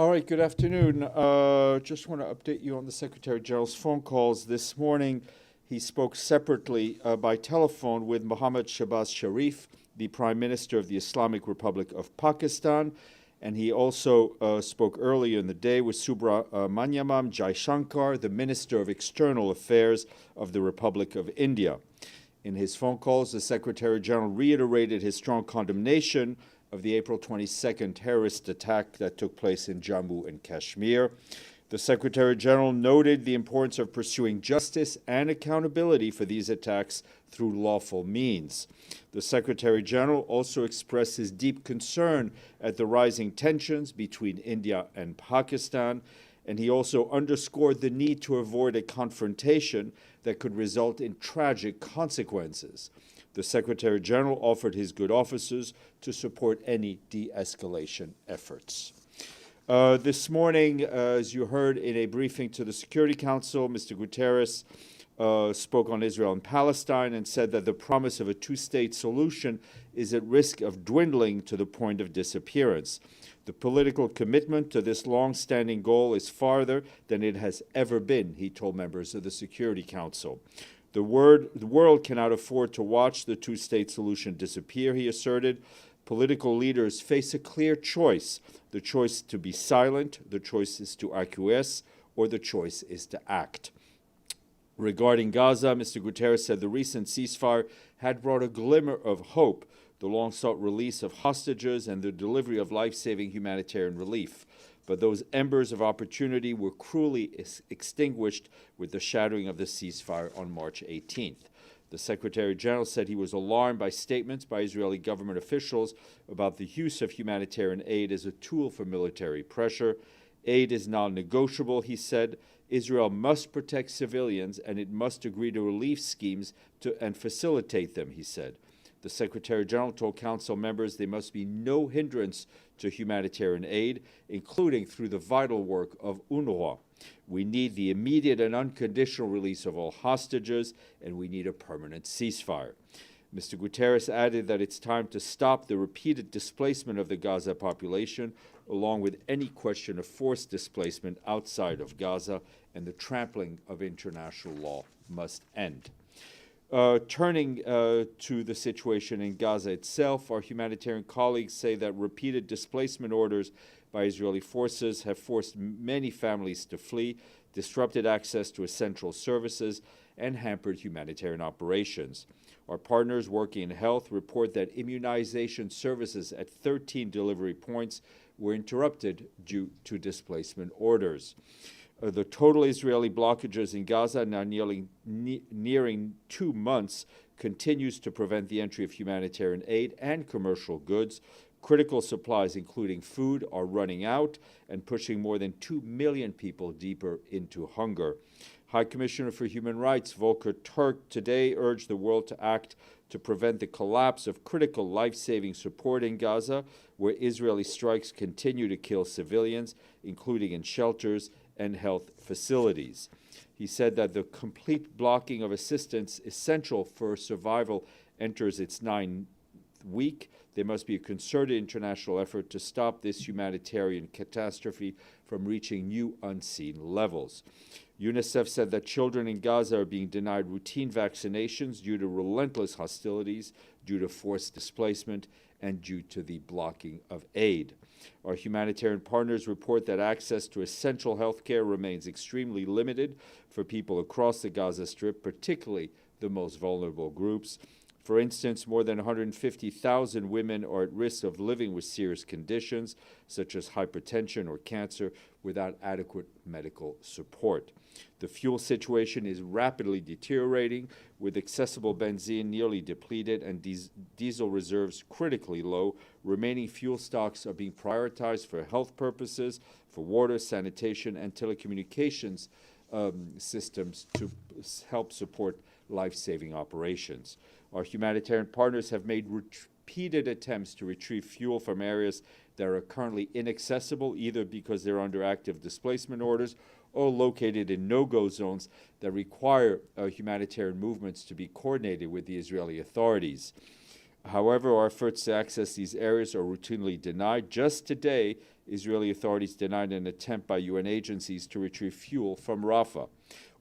All right, good afternoon. Just want to update you on the Secretary General's phone calls. This morning, he spoke separately by telephone with Muhammad Shebaz Sharif, the Prime Minister of the Islamic Republic of Pakistan, and he also spoke earlier in the day with Subrahmanyam Jaishankar, the Minister of External Affairs of the Republic of India. In his phone calls, the Secretary General reiterated his strong condemnation of the April 22nd terrorist attack that took place in Jammu and Kashmir. The Secretary General noted the importance of pursuing justice and accountability for these attacks through lawful means. The Secretary General also expressed his deep concern at the rising tensions between India and Pakistan, and he also underscored the need to avoid a confrontation that could result in tragic consequences. The Secretary General offered his good offices to support any de-escalation efforts. This morning, as you heard in a briefing to the Security Council, Mr. Guterres spoke on Israel and Palestine and said that the promise of a two-state solution is at risk of dwindling to the point of disappearance. The political commitment to this long-standing goal is farther than it has ever been, he told members of the Security Council. The world cannot afford to watch the two-state solution disappear, he asserted. Political leaders face a clear choice. The choice to be silent, the choice is to acquiesce, or the choice is to act. Regarding Gaza, Mr. Guterres said the recent ceasefire had brought a glimmer of hope, the long-sought release of hostages and the delivery of life-saving humanitarian relief. But those embers of opportunity were cruelly extinguished with the shattering of the ceasefire on March 18th. The Secretary General said he was alarmed by statements by Israeli government officials about the use of humanitarian aid as a tool for military pressure. Aid is non-negotiable, he said. Israel must protect civilians and it must agree to relief schemes and facilitate them, he said. The Secretary General told Council members there must be no hindrance to humanitarian aid, including through the vital work of UNRWA. We need the immediate and unconditional release of all hostages, and we need a permanent ceasefire. Mr. Guterres added that it's time to stop the repeated displacement of the Gaza population, along with any question of forced displacement outside of Gaza, and the trampling of international law must end. Turning to the situation in Gaza itself, our humanitarian colleagues say that repeated displacement orders by Israeli forces have forced many families to flee, disrupted access to essential services, and hampered humanitarian operations. Our partners working in health report that immunization services at 13 delivery points were interrupted due to displacement orders. The total Israeli blockages in Gaza, now nearing 2 months, continues to prevent the entry of humanitarian aid and commercial goods. Critical supplies, including food, are running out and pushing more than 2 million people deeper into hunger. High Commissioner for Human Rights Volker Turk today urged the world to act to prevent the collapse of critical life-saving support in Gaza, where Israeli strikes continue to kill civilians, including in shelters and health facilities. He said that the complete blocking of assistance essential for survival enters its 9th week. There must be a concerted international effort to stop this humanitarian catastrophe from reaching new unseen levels. UNICEF said that children in Gaza are being denied routine vaccinations due to relentless hostilities, due to forced displacement, and due to the blocking of aid. Our humanitarian partners report that access to essential health care remains extremely limited for people across the Gaza Strip, particularly the most vulnerable groups. For instance, more than 150,000 women are at risk of living with serious conditions, such as hypertension or cancer, without adequate medical support. The fuel situation is rapidly deteriorating, with accessible benzene nearly depleted and diesel reserves critically low. Remaining fuel stocks are being prioritized for health purposes, for water, sanitation, and telecommunications systems to help support life-saving operations. Our humanitarian partners have made repeated attempts to retrieve fuel from areas that are currently inaccessible, either because they're under active displacement orders or located in no-go zones that require humanitarian movements to be coordinated with the Israeli authorities. However, our efforts to access these areas are routinely denied. Just today, Israeli authorities denied an attempt by UN agencies to retrieve fuel from Rafah.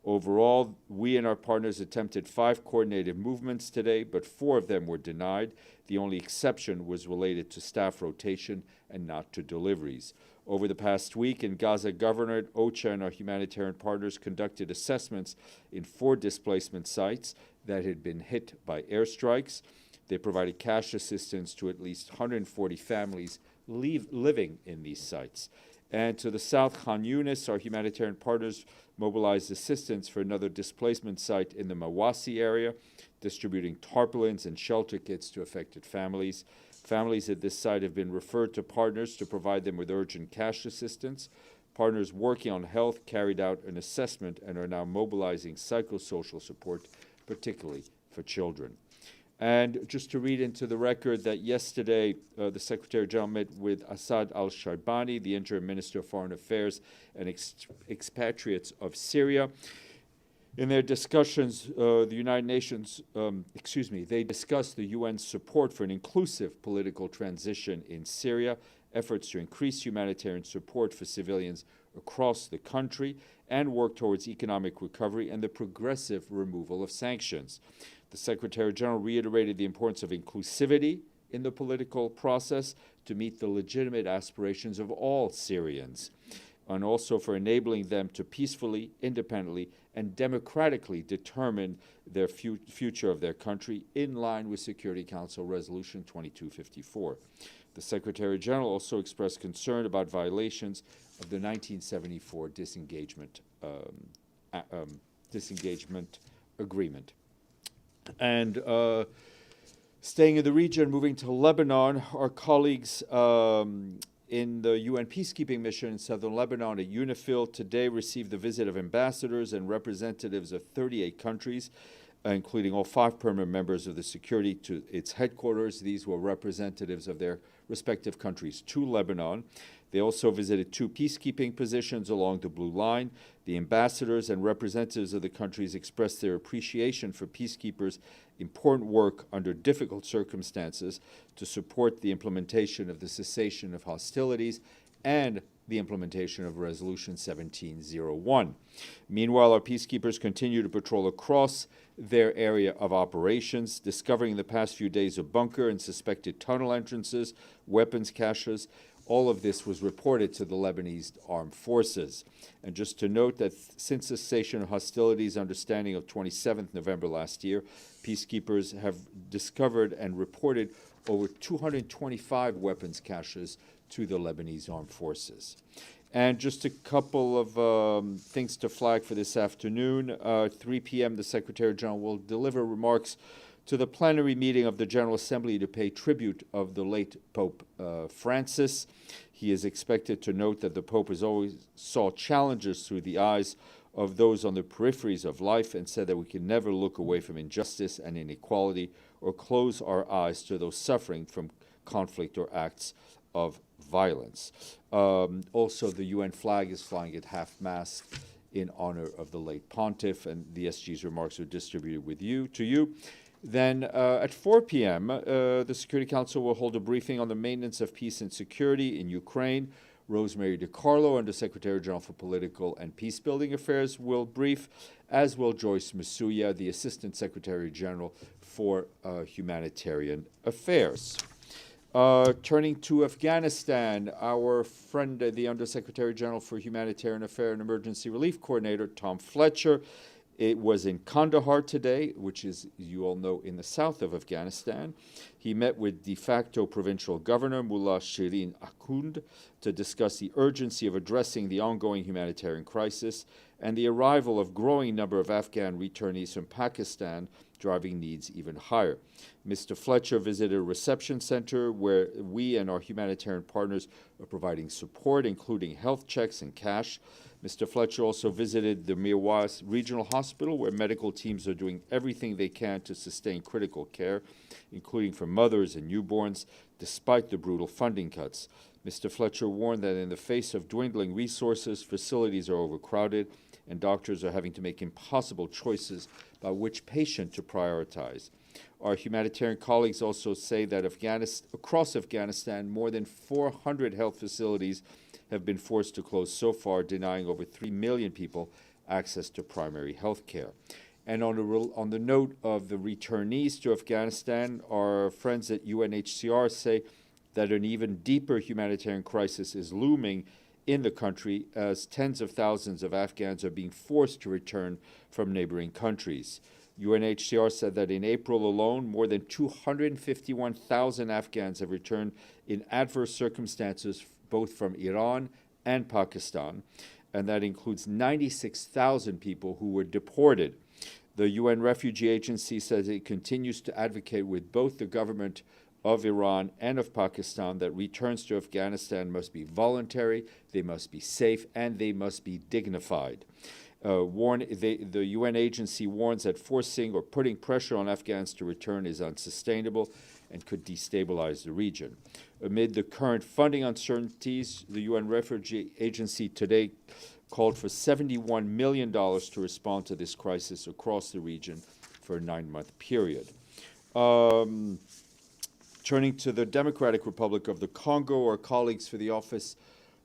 Overall, we and our partners attempted 5 coordinated movements today, but 4 of them were denied. The only exception was related to staff rotation and not to deliveries. Over the past week in Gaza Governorate, OCHA and our humanitarian partners conducted assessments in 4 displacement sites that had been hit by airstrikes. They provided cash assistance to at least 140 families living in these sites. And to the south, Khan Yunis, our humanitarian partners mobilized assistance for another displacement site in the Mawasi area, distributing tarpaulins and shelter kits to affected families. Families at this site have been referred to partners to provide them with urgent cash assistance. Partners working on health carried out an assessment and are now mobilizing psychosocial support, particularly for children. And just to read into the record that yesterday the Secretary General met with Assad al-Shaibani, the interim Minister of Foreign Affairs and expatriates of Syria. In their discussions, the United Nations, they discussed the UN's support for an inclusive political transition in Syria, efforts to increase humanitarian support for civilians across the country, and work towards economic recovery and the progressive removal of sanctions. The Secretary General reiterated the importance of inclusivity in the political process to meet the legitimate aspirations of all Syrians, and also for enabling them to peacefully, independently, and democratically determine their future of their country in line with Security Council Resolution 2254. The Secretary General also expressed concern about violations of the 1974 disengagement agreement. And staying in the region, moving to Lebanon, our colleagues in the UN peacekeeping mission in southern Lebanon at UNIFIL today received the visit of ambassadors and representatives of 38 countries, including all 5 permanent members of the security to its headquarters. These were representatives of their respective countries to Lebanon. They also visited 2 peacekeeping positions along the Blue Line. The ambassadors and representatives of the countries expressed their appreciation for peacekeepers' important work under difficult circumstances to support the implementation of the cessation of hostilities and the implementation of Resolution 1701. Meanwhile, our peacekeepers continue to patrol across their area of operations, discovering in the past few days a bunker and suspected tunnel entrances, weapons caches. All of this was reported to the Lebanese armed forces. And just to note that since the cessation of hostilities understanding of 27th November last year, peacekeepers have discovered and reported over 225 weapons caches to the Lebanese armed forces. And just a couple of things to flag for this afternoon. 3 p.m., the Secretary General will deliver remarks to the plenary meeting of the General Assembly to pay tribute of the late Pope Francis. He is expected to note that the Pope has always saw challenges through the eyes of those on the peripheries of life and said that we can never look away from injustice and inequality or close our eyes to those suffering from conflict or acts of violence. Also, the UN flag is flying at half-mast in honor of the late pontiff, and the SG's remarks are distributed to you. Then at 4 p.m., the Security Council will hold a briefing on the maintenance of peace and security in Ukraine. Rosemary DiCarlo, Under Secretary General for Political and Peacebuilding Affairs, will brief, as will Joyce Masuya, the Assistant Secretary General for Humanitarian Affairs. Turning to Afghanistan, our friend, the Undersecretary General for Humanitarian Affairs and Emergency Relief Coordinator, Tom Fletcher, it was in Kandahar today, which is, you all know, in the south of Afghanistan. He met with de facto provincial governor Mullah Shirin Akhund to discuss the urgency of addressing the ongoing humanitarian crisis and the arrival of growing number of Afghan returnees from Pakistan, driving needs even higher. Mr. Fletcher visited a reception center where we and our humanitarian partners are providing support, including health checks and cash. Mr. Fletcher also visited the Mirwas Regional Hospital, where medical teams are doing everything they can to sustain critical care, including for mothers and newborns, despite the brutal funding cuts. Mr. Fletcher warned that in the face of dwindling resources, facilities are overcrowded, and doctors are having to make impossible choices about which patient to prioritize. Our humanitarian colleagues also say that across Afghanistan, more than 400 health facilities have been forced to close so far, denying over 3 million people access to primary health care. And on the note of the returnees to Afghanistan, our friends at UNHCR say that an even deeper humanitarian crisis is looming in the country as tens of thousands of Afghans are being forced to return from neighboring countries. UNHCR said that in April alone, more than 251,000 Afghans have returned in adverse circumstances, both from Iran and Pakistan, and that includes 96,000 people who were deported. The UN Refugee Agency says it continues to advocate with both the government of Iran and of Pakistan that returns to Afghanistan must be voluntary, they must be safe, and they must be dignified. The UN agency warns that forcing or putting pressure on Afghans to return is unsustainable and could destabilize the region. Amid the current funding uncertainties, the UN Refugee Agency today called for $71 million to respond to this crisis across the region for a 9-month period. Turning to the Democratic Republic of the Congo, our colleagues for the Office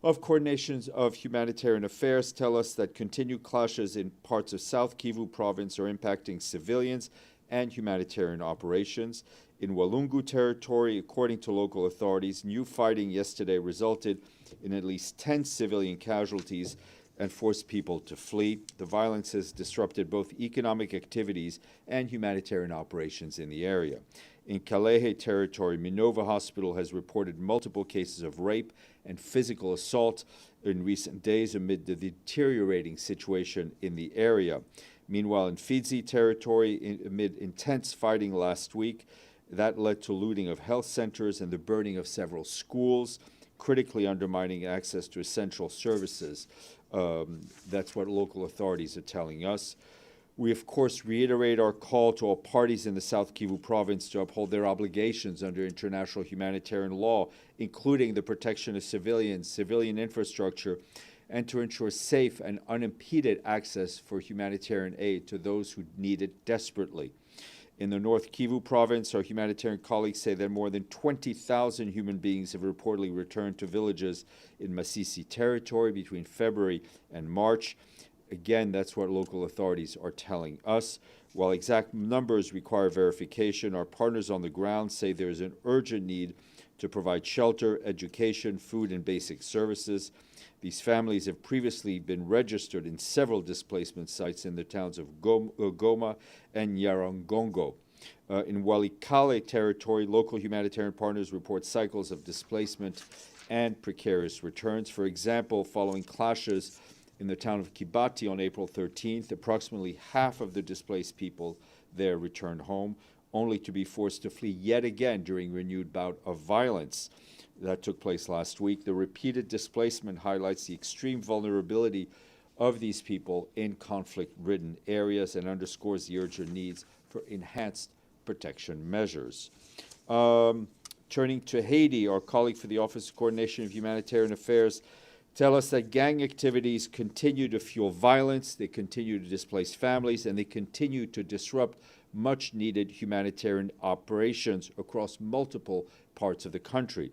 of Coordination of Humanitarian Affairs tell us that continued clashes in parts of South Kivu province are impacting civilians and humanitarian operations. In Walungu territory, according to local authorities, new fighting yesterday resulted in at least 10 civilian casualties and forced people to flee. The violence has disrupted both economic activities and humanitarian operations in the area. In Kalehe territory, Minova Hospital has reported multiple cases of rape and physical assault in recent days amid the deteriorating situation in the area. Meanwhile, in Fizi territory, amid intense fighting last week, that led to looting of health centers and the burning of several schools, critically undermining access to essential services. That's what local authorities are telling us. We, of course, reiterate our call to all parties in the South Kivu province to uphold their obligations under international humanitarian law, including the protection of civilians, civilian infrastructure, and to ensure safe and unimpeded access for humanitarian aid to those who need it desperately. In the North Kivu province, our humanitarian colleagues say that more than 20,000 human beings have reportedly returned to villages in Masisi territory between February and March. Again, that's what local authorities are telling us. While exact numbers require verification, our partners on the ground say there is an urgent need to provide shelter, education, food, and basic services. These families have previously been registered in several displacement sites in the towns of Goma and Nyiragongo. In Walikale territory, local humanitarian partners report cycles of displacement and precarious returns. For example, following clashes in the town of Kibati on April 13th, approximately half of the displaced people there returned home, only to be forced to flee yet again during renewed bout of violence that took place last week. The repeated displacement highlights the extreme vulnerability of these people in conflict-ridden areas and underscores the urgent needs for enhanced protection measures. Turning to Haiti, our colleague for the Office of Coordination of Humanitarian Affairs tell us that gang activities continue to fuel violence, they continue to displace families, and they continue to disrupt much-needed humanitarian operations across multiple parts of the country.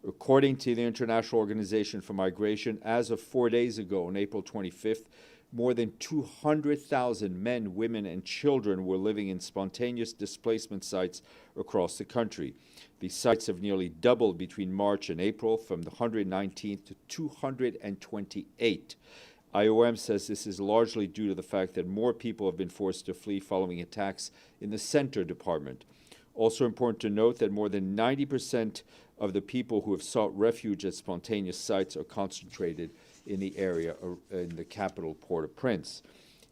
According to the International Organization for Migration, as of 4 days ago, on April 25th, more than 200,000 men, women, and children were living in spontaneous displacement sites across the country. These sites have nearly doubled between March and April, from the 119 to 228. IOM says this is largely due to the fact that more people have been forced to flee following attacks in the Center Department. Also important to note that more than 90% of the people who have sought refuge at spontaneous sites are concentrated in the area in the capital, Port-au-Prince.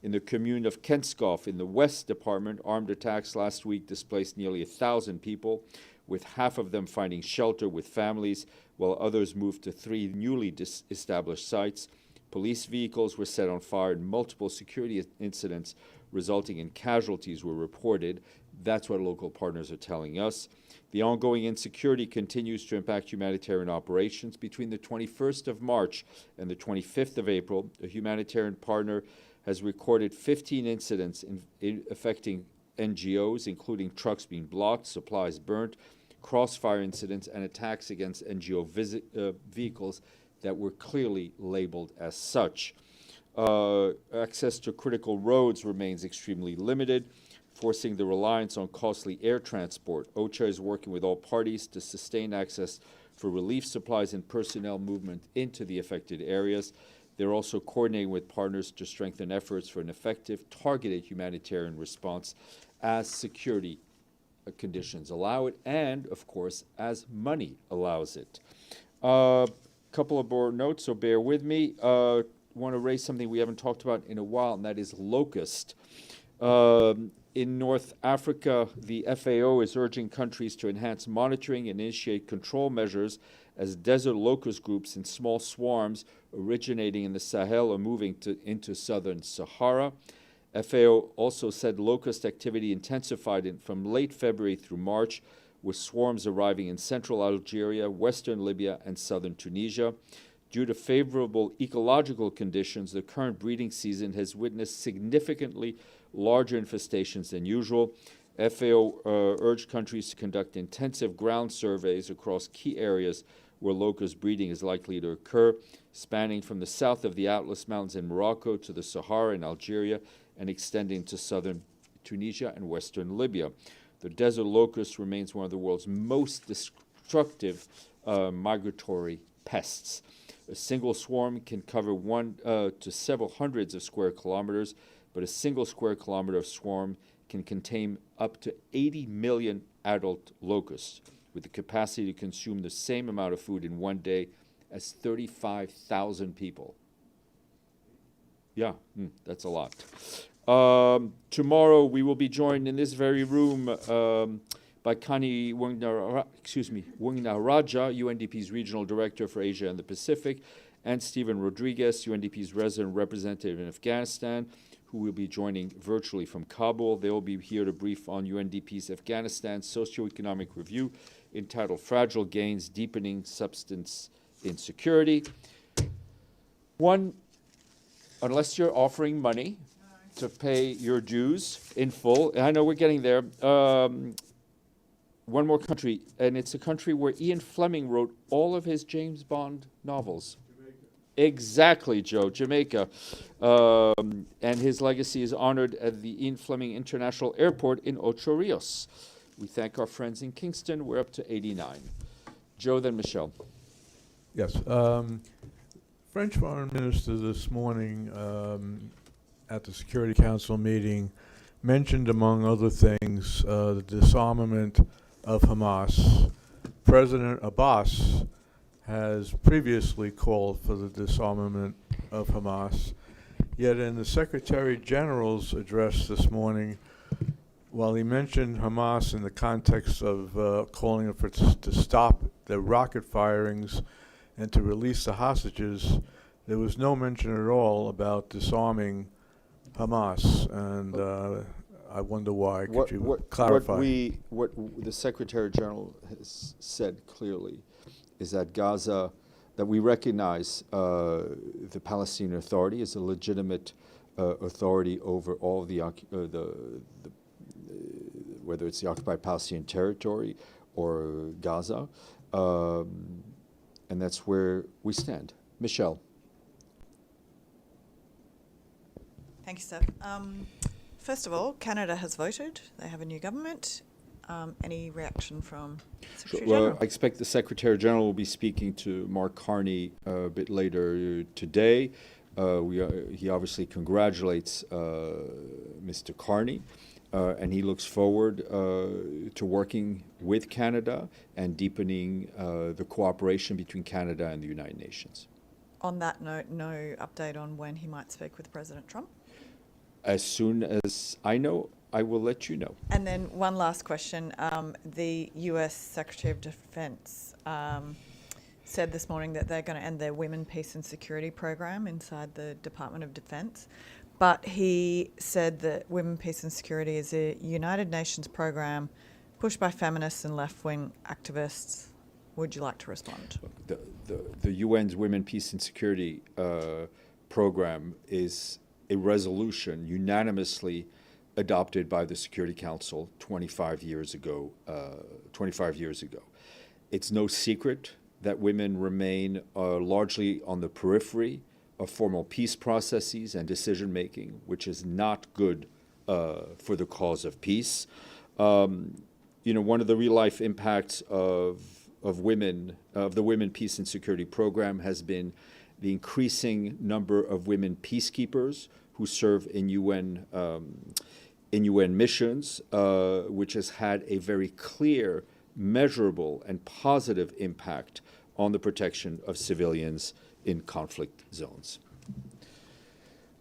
In the commune of Kenskoff in the West Department, armed attacks last week displaced nearly 1,000 people, with half of them finding shelter with families, while others moved to 3 newly established sites. Police vehicles were set on fire and multiple security incidents resulting in casualties were reported. That's what local partners are telling us. The ongoing insecurity continues to impact humanitarian operations. Between the 21st of March and the 25th of April, a humanitarian partner has recorded 15 incidents affecting NGOs, including trucks being blocked, supplies burnt, crossfire incidents, and attacks against NGO vehicles that were clearly labeled as such. Access to critical roads remains extremely limited, forcing the reliance on costly air transport. OCHA is working with all parties to sustain access for relief supplies and personnel movement into the affected areas. They're also coordinating with partners to strengthen efforts for an effective, targeted humanitarian response as security conditions allow it, and, of course, as money allows it. Couple of more notes, so bear with me. Want to raise something we haven't talked about in a while, and that is locust. In North Africa, the FAO is urging countries to enhance monitoring and initiate control measures as desert locust groups in small swarms originating in the Sahel are moving into southern Sahara. FAO also said locust activity intensified from late February through March, with swarms arriving in central Algeria, western Libya, and southern Tunisia. Due to favorable ecological conditions, the current breeding season has witnessed significantly larger infestations than usual. FAO urged countries to conduct intensive ground surveys across key areas where locust breeding is likely to occur, spanning from the south of the Atlas Mountains in Morocco to the Sahara in Algeria and extending to southern Tunisia and western Libya. The desert locust remains one of the world's most destructive migratory pests. A single swarm can cover 1 to several hundreds of square kilometers, but a single square kilometer of swarm can contain up to 80 million adult locusts, with the capacity to consume the same amount of food in one day as 35,000 people. Yeah, that's a lot. Tomorrow we will be joined in this very room by Kani Wungnaraja, UNDP's Regional Director for Asia and the Pacific, and Stephen Rodriguez, UNDP's Resident Representative in Afghanistan, who will be joining virtually from Kabul. They will be here to brief on UNDP's Afghanistan Socioeconomic Review entitled Fragile Gains, Deepening Substance Insecurity. One, unless you're offering money to pay your dues in full, I know we're getting there, one more country, and it's a country where Ian Fleming wrote all of his James Bond novels. Jamaica. Exactly, Joe, Jamaica. And his legacy is honored at the Ian Fleming International Airport in Ocho Rios. We thank our friends in Kingston. We're up to 89. Joe, then Michelle. Yes. French Foreign Minister this morning at the Security Council meeting mentioned, among other things, the disarmament of Hamas. President Abbas has previously called for the disarmament of Hamas, yet in the Secretary General's address this morning, while he mentioned Hamas in the context of calling for to stop the rocket firings and to release the hostages, there was no mention at all about disarming Hamas, and I wonder why. Could you clarify? What the Secretary General has said clearly is that Gaza, that we recognize the Palestinian Authority as a legitimate authority over all the whether it's the occupied Palestinian territory or Gaza, and that's where we stand. Michelle. Thank you, Steph. First of all, Canada has voted. They have a new government. Any reaction from Secretary General? I expect the Secretary General will be speaking to Mark Carney a bit later today. He obviously congratulates Mr. Carney, and he looks forward to working with Canada and deepening the cooperation between Canada and the United Nations. On that note, no update on when he might speak with President Trump? As soon as I know, I will let you know. And then one last question. The U.S. Secretary of Defense said this morning that they're going to end their Women, Peace and Security program inside the Department of Defense. But he said that Women, Peace and Security is a United Nations program pushed by feminists and left-wing activists. Would you like to respond? The UN's Women, Peace and Security program is a resolution unanimously adopted by the Security Council 25 years ago. 25 years ago. It's no secret that women remain largely on the periphery of formal peace processes and decision making, which is not good for the cause of peace. One of the real life impacts of women, of the Women, Peace and Security Program, has been the increasing number of women peacekeepers who serve in UN missions, which has had a very clear, measurable, and positive impact on the protection of civilians in conflict zones.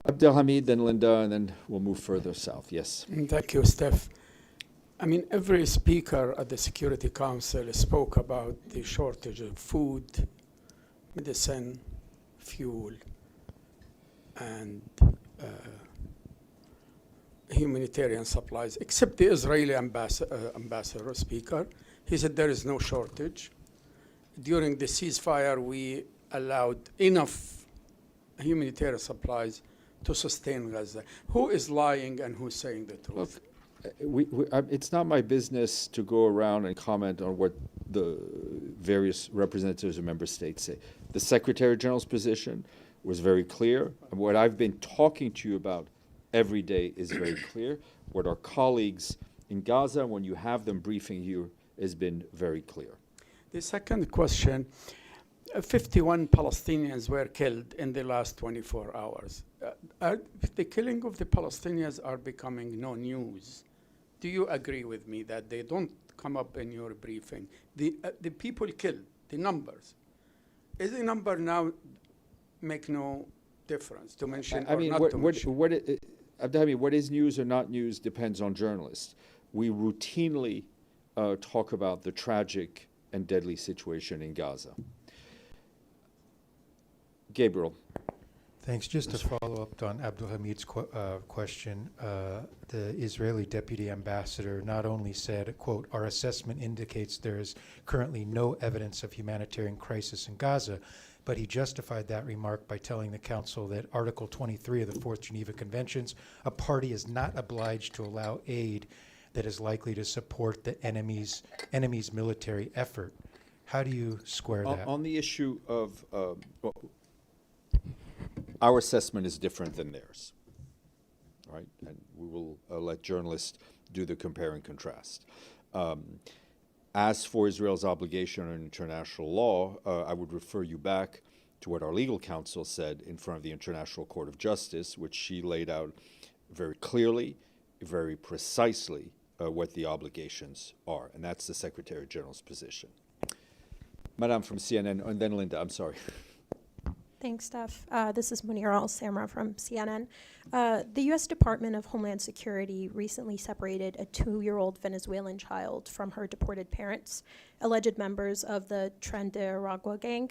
Abdelhamid, then Linda, and then we'll move further south. Yes. Thank you, Steph. I mean, every speaker at the Security Council spoke about the shortage of food, medicine, fuel, and humanitarian supplies, except the Israeli ambassador speaker. He said there is no shortage. During the ceasefire, we allowed enough humanitarian supplies to sustain Gaza. Who is lying and who's saying the truth? It's not my business to go around and comment on what the various representatives of member states say. The Secretary General's position was very clear. And what I've been talking to you about every day is very clear. What our colleagues in Gaza, when you have them briefing you, has been very clear. The second question, 51 Palestinians were killed in the last 24 hours. The killing of the Palestinians are becoming no news. Do you agree with me that they don't come up in your briefing? The people killed, the numbers. Is the number now make no difference to mention or not to mention? Abdelhamid, what is news or not news depends on journalists. We routinely talk about the tragic and deadly situation in Gaza. Gabriel. Thanks. Just to follow up on Abdelhamid's question, the Israeli deputy ambassador not only said, quote, "Our assessment indicates there is currently no evidence of humanitarian crisis in Gaza," but he justified that remark by telling the Council that Article 23 of the Fourth Geneva Conventions, a party is not obliged to allow aid that is likely to support the enemy's military effort. How do you square that? On the issue of our assessment is different than theirs, right? And we will let journalists do the compare and contrast. As for Israel's obligation on international law, I would refer you back to what our legal counsel said in front of the International Court of Justice, which she laid out very clearly, very precisely, what the obligations are. And that's the Secretary General's position. Madame from CNN, and then Linda, I'm sorry. Thanks, Steph. This is Munira Al-Samra from CNN. The U.S. Department of Homeland Security recently separated a 2-year-old Venezuelan child from her deported parents, alleged members of the Tren de Aragua gang,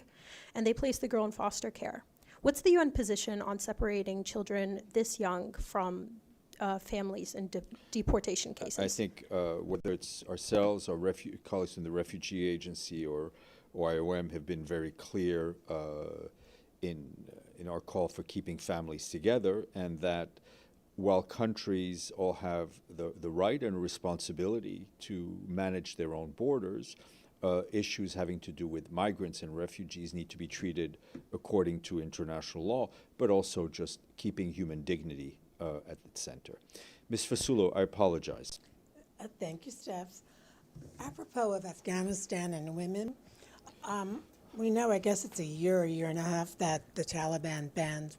and they placed the girl in foster care. What's the UN position on separating children this young from families in deportation cases? I think whether it's ourselves or colleagues from the Refugee Agency or IOM have been very clear in our call for keeping families together, and that while countries all have the right and responsibility to manage their own borders, issues having to do with migrants and refugees need to be treated according to international law, but also just keeping human dignity at the center. Ms. Fasulo, I apologize. Thank you, Steph. Apropos of Afghanistan and women, we know, I guess it's a year and a half, that the Taliban banned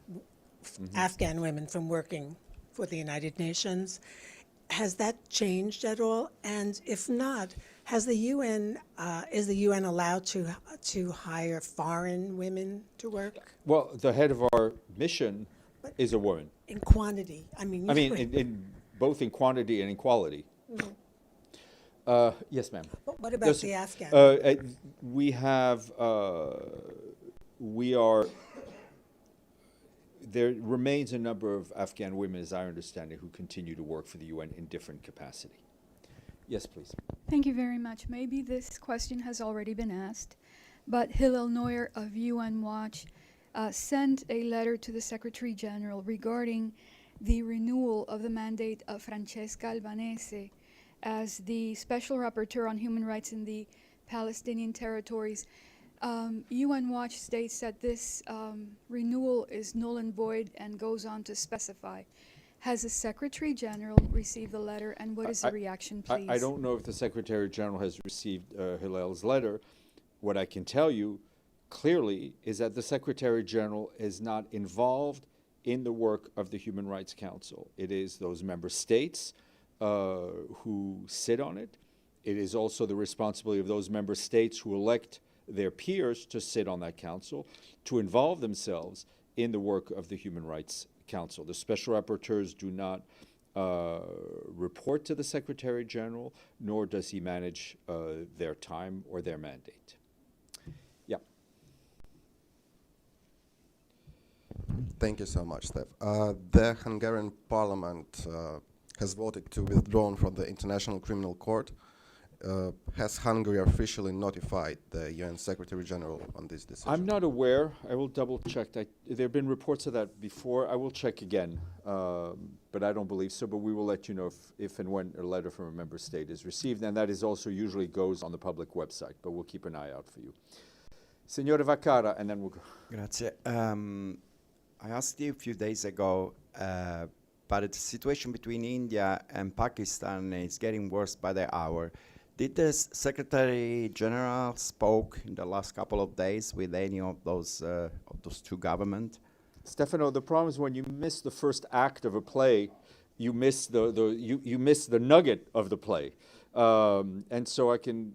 Afghan women from working for the United Nations. Has that changed at all? And if not, has the UN is the UN allowed to hire foreign women to work? Well, the head of our mission is a woman. In quantity, in both in quantity and in quality. Yes, ma'am. But what about the Afghan? There remains a number of Afghan women, as I understand it, who continue to work for the UN in different capacity. Yes, please. Thank you very much. Maybe this question has already been asked, but Hillel Neuer of UN Watch sent a letter to the Secretary General regarding the renewal of the mandate of Francesca Albanese as the Special Rapporteur on Human Rights in the Palestinian territories. UN Watch states that this renewal is null and void and goes on to specify. Has the Secretary General received the letter, and what is the reaction, please? I don't know if the Secretary General has received Hilal's letter. What I can tell you clearly is that the Secretary General is not involved in the work of the Human Rights Council. It is those member states who sit on it. It is also the responsibility of those member states who elect their peers to sit on that council, to involve themselves in the work of the Human Rights Council. The special rapporteurs do not report to the Secretary General, nor does he manage their time or their mandate. Yeah. Thank you so much, Steph. The Hungarian parliament has voted to withdraw from the International Criminal Court. Has Hungary officially notified the UN Secretary General on this decision? I'm not aware. I will double check. There have been reports of that before. I will check again, but I don't believe so. But we will let you know if and when a letter from a member state is received, and that is also usually goes on the public website, but we'll keep an eye out for you. Signore Vaccaro, and then we'll go. Grazie. I asked you a few days ago, but the situation between India and Pakistan is getting worse by the hour. Did the Secretary General spoke in the last couple of days with any of those two governments? Stefano, the problem is when you miss the first act of a play, you miss you miss the nugget of the play, and so I can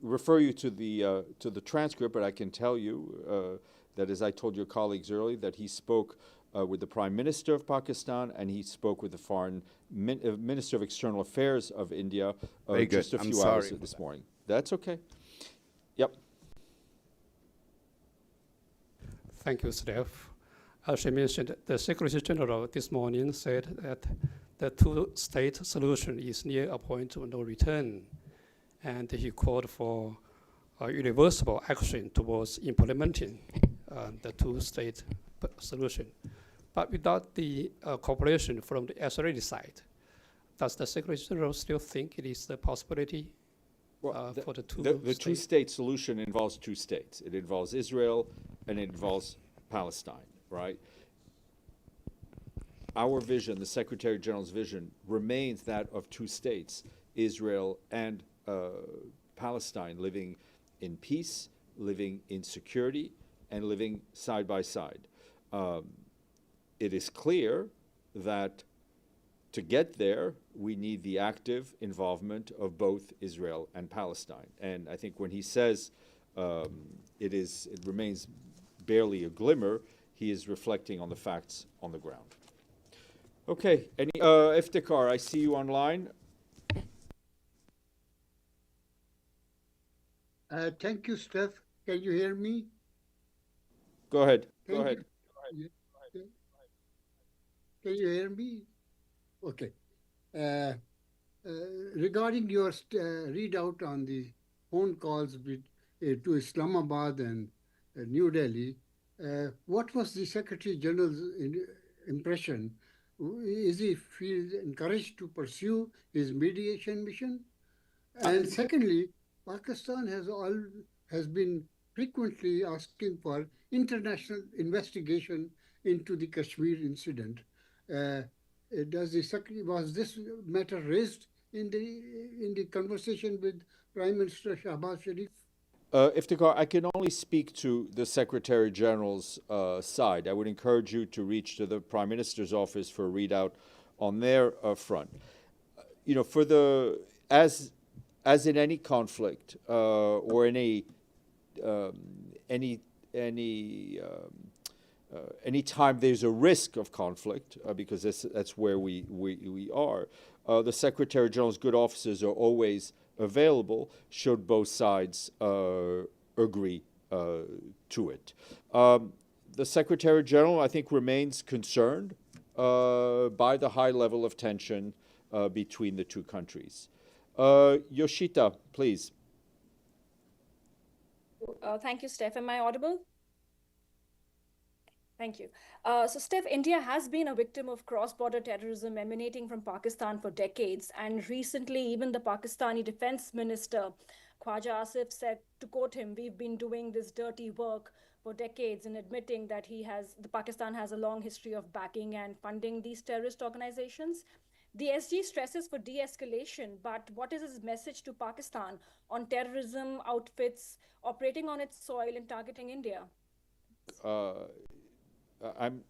refer you to the transcript, but I can tell you that, as I told your colleagues earlier, that he spoke with the Prime Minister of Pakistan, and he spoke with the Foreign Minister of External Affairs of India just a few hours this morning. That's okay. Yep. Thank you, Steph. As she mentioned, the Secretary General this morning said that the two-state solution is near a point of no return, and he called for irreversible action towards implementing the two-state solution. But without the cooperation from the Israeli side, does the Secretary General still think it is the possibility for the two-state solution involves two states. It involves Israel and it involves Palestine, right? Our vision, the Secretary General's vision, remains that of two states, Israel and Palestine, living in peace, living in security, and living side by side. It is clear that to get there, we need the active involvement of both Israel and Palestine. And I think when he says it remains barely a glimmer, he is reflecting on the facts on the ground. Okay, Iftikhar, I see you online. Thank you, Steph. Can you hear me? Go ahead. Go ahead. Can you hear me? Okay. Regarding your readout on the phone calls to Islamabad and New Delhi, what was the Secretary General's impression? Is he feel encouraged to pursue his mediation mission? And secondly, Pakistan has been frequently asking for international investigation into the Kashmir incident. Was this matter raised in the conversation with Prime Minister Shebaz Sharif? Iftikhar, I can only speak to the Secretary General's side. I would encourage you to reach to the Prime Minister's office for a readout on their front. As in any conflict or any time there's a risk of conflict, because that's where we are, the Secretary General's good officers are always available should both sides agree to it. The Secretary General, I think, remains concerned by the high level of tension between the two countries. Yoshita, please. Thank you, Steph. Am I audible? Thank you. So, Steph, India has been a victim of cross-border terrorism emanating from Pakistan for decades. And recently, even the Pakistani defense minister, Khwaja Asif, said, to quote him, "We've been doing this dirty work for decades," and admitting that the Pakistan has a long history of backing and funding these terrorist organizations. The SG stresses for de-escalation, but what is his message to Pakistan on terrorism outfits operating on its soil and targeting India? I'm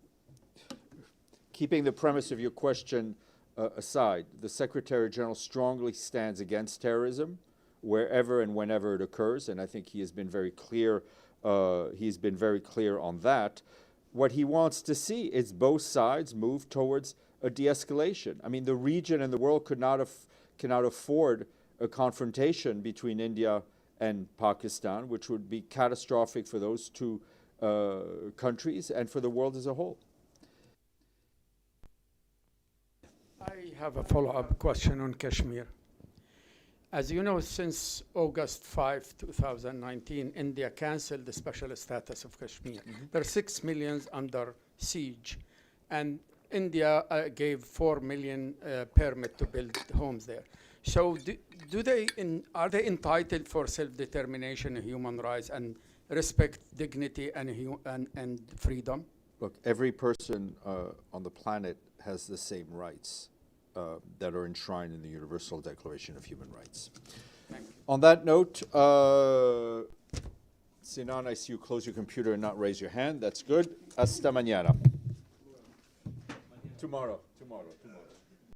keeping the premise of your question aside. The Secretary General strongly stands against terrorism wherever and whenever it occurs, and I think he has been very clear. He's been very clear on that. What he wants to see is both sides move towards a de-escalation. I mean, the region and the world cannot afford a confrontation between India and Pakistan, which would be catastrophic for those two countries and for the world as a whole. I have a follow-up question on Kashmir. As you know, since August 5, 2019, India canceled the special status of Kashmir. There are 6 million under siege, and India gave 4 million permit to build homes there. So are they entitled for self-determination and human rights and respect dignity and freedom? Look, every person on the planet has the same rights that are enshrined in the Universal Declaration of Human Rights. Thank you. On that note, Sinan, I see you close your computer and not raise your hand. That's good. Hasta mañana. Tomorrow.